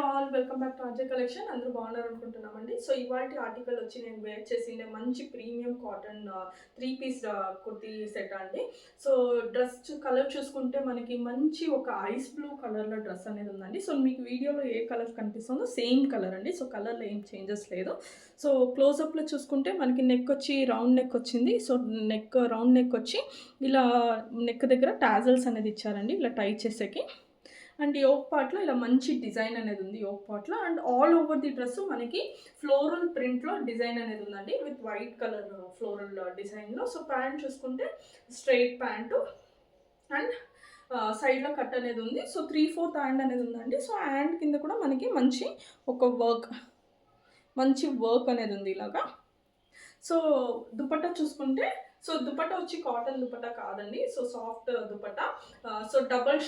All welcome back to Ajay collection. అందరూ బాగున్నారు అనుకుంటున్నామండి. సో ఇవాల్టి ఆర్టికల్ వచ్చి నేను వేర్ చేసిండే మంచి premium cotton 3 piece kurti set అండి. సో డ్రెస్ కలర్ చూసుకుంటే మనకి మంచి ఒక ఐస్ బ్లూ కలర్లో డ్రెస్ అనేది ఉందండి. సో మీకు వీడియోలో ఏ కలర్ కనిపిస్తుందో సేమ్ కలర్ అండి. సో కలర్లో ఏం చేంజెస్ లేదు. సో క్లోజప్లో చూసుకుంటే మనకి నెక్ వచ్చి రౌండ్ నెక్ వచ్చింది. సో రౌండ్ నెక్ వచ్చి ఇలా నెక్ దగ్గర టాజల్స్ అనేది ఇచ్చారండి, ఇలా టై చేసేకి. అండ్ యోక్ పార్ట్లో ఇలా మంచి డిజైన్ అనేది ఉంది యోక్ పార్ట్లో. And all over the dress మనకి ఫ్లోరల్ ప్రింట్లో డిజైన్ అనేది ఉందండి, విత్ వైట్ కలర్ ఫ్లోరల్ డిజైన్లో. సో ప్యాంట్ చూసుకుంటే స్ట్రైట్ ప్యాంటు అండ్ సైడ్లో కట్ అనేది ఉంది. సో 3/4 హ్యాండ్ అనేది ఉందండి. సో హ్యాండ్ కింద కూడా మనకి మంచి ఒక మంచి వర్క్ అనేది ఉంది ఇలాగా. సో దుపట్టా చూసుకుంటే, సో దుపట్టా వచ్చి కాటన్ దుపట్టా కాదండి. So soft dupatta. So double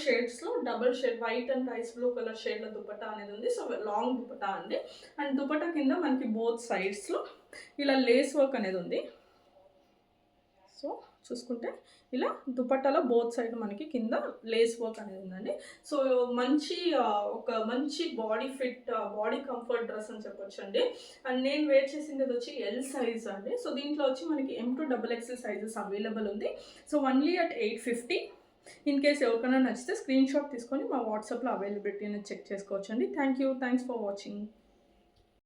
shade white and ice blue colour షేడ్లో దుపట్టా అనేది ఉంది. సో లాంగ్ దుపట్టా అండి. అండ్ దుపట్టా కింద మనకి బోత్ సైడ్స్లో ఇలా లేస్ వర్క్ అనేది ఉంది. సో చూసుకుంటే ఇలా దుపట్టాలో బోత్ సైడ్ మనకి కింద లేస్ వర్క్ అనేది ఉందండి. సో ఒక మంచి body fit, body comfort dress అని చెప్పొచ్చు అండి. అండ్ నేను వేర్ చేసింది వచ్చి ఎల్ సైజ్ అండి. సో దీంట్లో వచ్చి మనకి M2XXL సైజెస్ అవైలబుల్ ఉంది. So only at 850. In case ఎవరికైనా నచ్చితే స్క్రీన్ షాట్ తీసుకొని మా వాట్సాప్లో అవైలబిలిటీ అనేది చెక్ చేసుకోవచ్చు అండి. Thanks for watching.